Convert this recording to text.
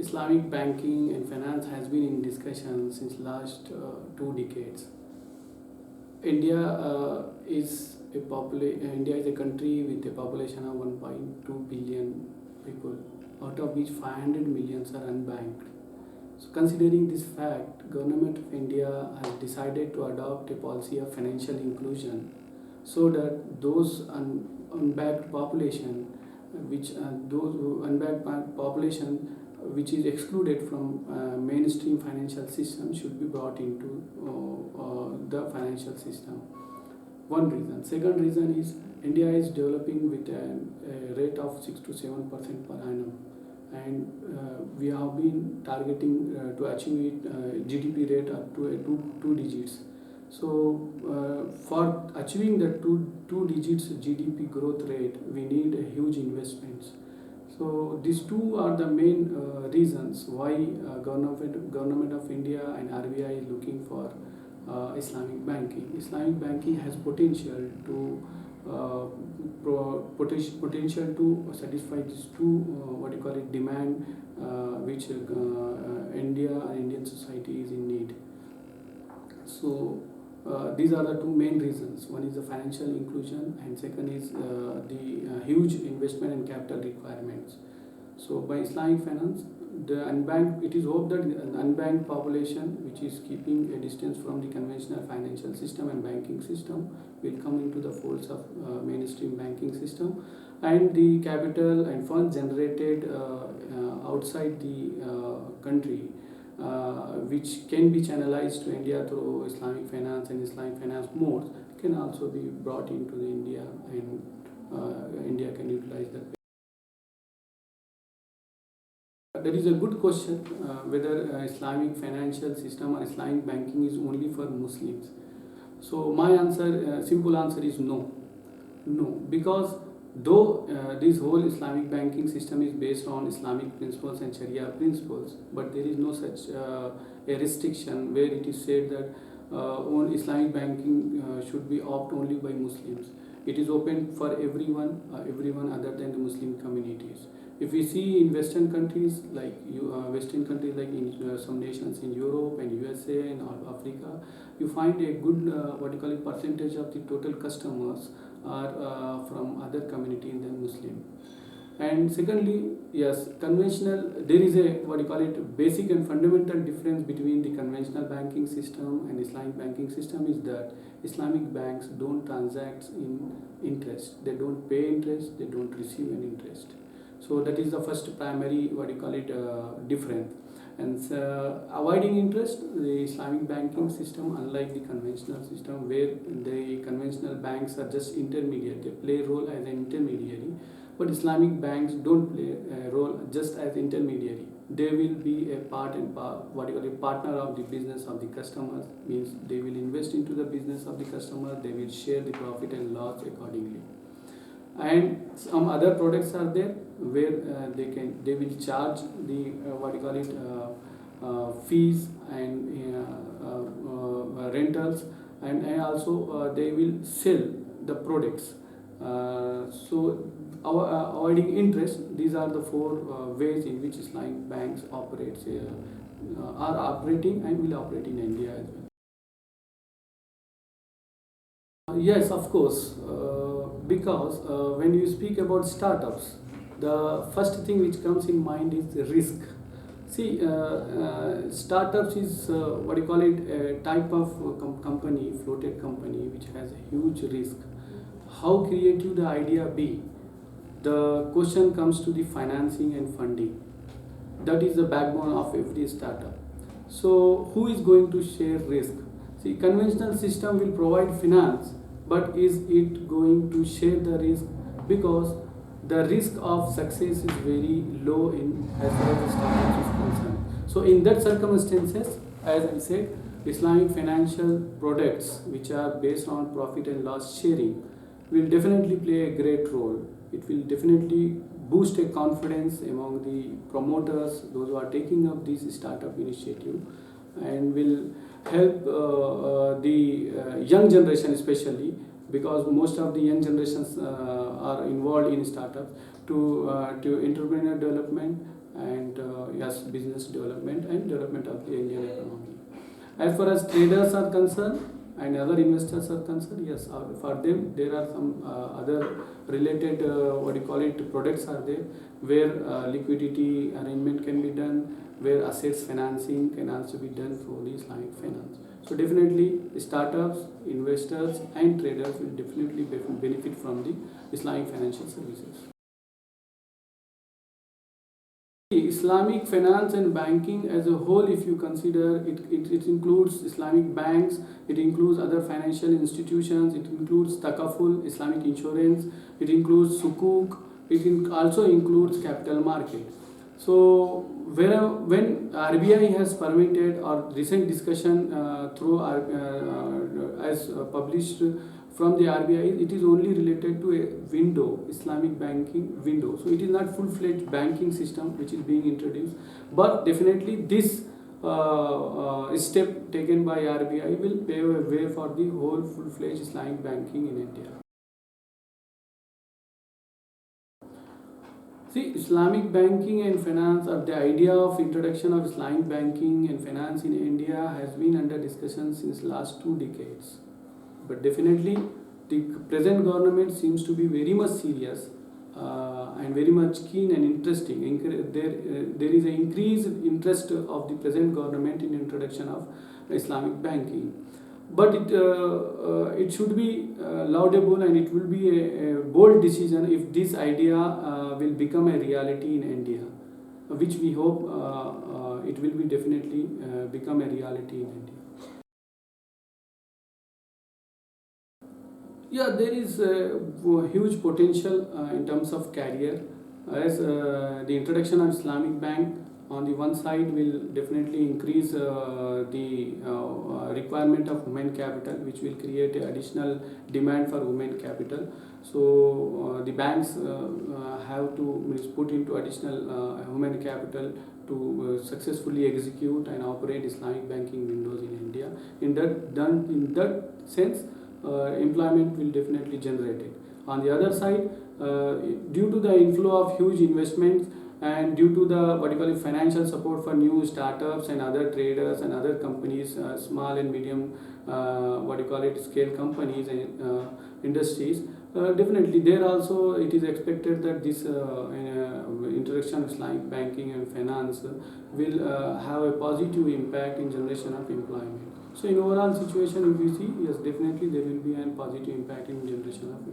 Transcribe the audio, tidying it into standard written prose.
Islamic banking and finance has been in discussion since last 2 decades. India is a country with a population of 1.2 billion people, out of which 500 millions are unbanked. So considering this fact, Government of India has decided to adopt a policy of financial inclusion so that those unbanked population, which is excluded from mainstream financial system should be brought into the financial system. One reason. Second reason is India is developing with a rate of 6 to 7% per annum, and we have been targeting to achieve GDP rate up to two digits. So for achieving the two digits GDP growth rate, we need a huge investments. So these two are the main reasons why government of India and RBI is looking for Islamic banking. Islamic banking has potential to potential to satisfy these two demand which India and Indian society is in need. So these are the two main reasons. One is the financial inclusion, and second is the huge investment and capital requirements. So by Islamic finance, it is hoped that the unbanked population, which is keeping a distance from the conventional financial system and banking system, will come into the folds of mainstream banking system, and the capital and funds generated outside the country, which can be channelized to India through Islamic finance and Islamic finance modes, can also be brought into the India, and India can utilize that. That is a good question, whether Islamic financial system or Islamic banking is only for Muslims. So my answer, simple answer is no. No, because though this whole Islamic banking system is based on Islamic principles and Sharia principles, but there is no such a restriction where it is said that Islamic banking should be opt only by Muslims. It is open for everyone other than the Muslim communities. If we see in Western countries like in some nations in Europe and USA and Africa, you find a good percentage of the total customers are from other community than Muslim. And secondly, yes, there is a basic and fundamental difference between the conventional banking system and Islamic banking system is that Islamic banks don't transact in interest. They don't pay interest, they don't receive an interest. So that is the first primary difference. And avoiding interest, the Islamic banking system, unlike the conventional system where the conventional banks are just intermediate, they play a role as an intermediary, but Islamic banks don't play a role just as intermediary. They will be a partner of the business of the customers, means they will invest into the business of the customer, they will share the profit and loss accordingly. And some other products are there where they will charge the fees and rentals, and also they will sell the products. So avoiding interest, these are the four ways in which Islamic banks are operating and will operate in India as well. Yes, of course, because when you speak about startups, the first thing which comes in mind is the risk. See, startups is a type of company, floated company, which has a huge risk. How creative the idea be? The question comes to the financing and funding. That is the backbone of every startup. So, who is going to share risk? See, conventional system will provide finance, but is it going to share the risk? Because the risk of success is very low in as far as the startup is concerned. So in that circumstances, as I said, Islamic financial products which are based on profit and loss sharing will definitely play a great role. It will definitely boost a confidence among the promoters, those who are taking up this startup initiative, and will help the young generation especially, because most of the young generations are involved in startups to entrepreneurial development, and yes, business development and development of the Indian economy. As far as traders are concerned and other investors are concerned, yes, for them there are some other related what do you call it products are there, where liquidity arrangement can be done, where assets financing can also be done through the Islamic finance. So definitely startups, investors and traders will definitely benefit from the Islamic financial services. Islamic finance and banking as a whole, if you consider it includes Islamic banks, it includes other financial institutions, it includes takaful, Islamic insurance, it includes sukuk, also includes capital market. So when RBI has permitted, or recent discussion through as published from the RBI, it is only related to a window, Islamic banking window. So it is not full-fledged banking system which is being introduced, but definitely this step taken by RBI will pave a way for the whole full-fledged Islamic banking in India. See, Islamic banking and finance, or the idea of introduction of Islamic banking and finance in India has been under discussion since last 2 decades. But definitely, the present government seems to be very much serious and very much keen and interesting. There is an increased interest of the present government in introduction of Islamic banking. But it should be laudable, and it will be a bold decision if this idea will become a reality in India, which we hope it will be definitely become a reality in India. Yeah, there is a huge potential in terms of career, as the introduction of Islamic bank on the one side will definitely increase the requirement of human capital, which will create additional demand for human capital. So the banks have to put into additional human capital to successfully execute and operate Islamic banking windows in India. In that sense, employment will definitely generate it. On the other side, due to the inflow of huge investments and due to the what you call it financial support for new startups and other traders and other companies, small and medium what you call it scale companies and industries, definitely there also it is expected that this introduction of Islamic banking and finance will have a positive impact in generation of employment. So in overall situation, if you see, yes, definitely there will be a positive impact in generation of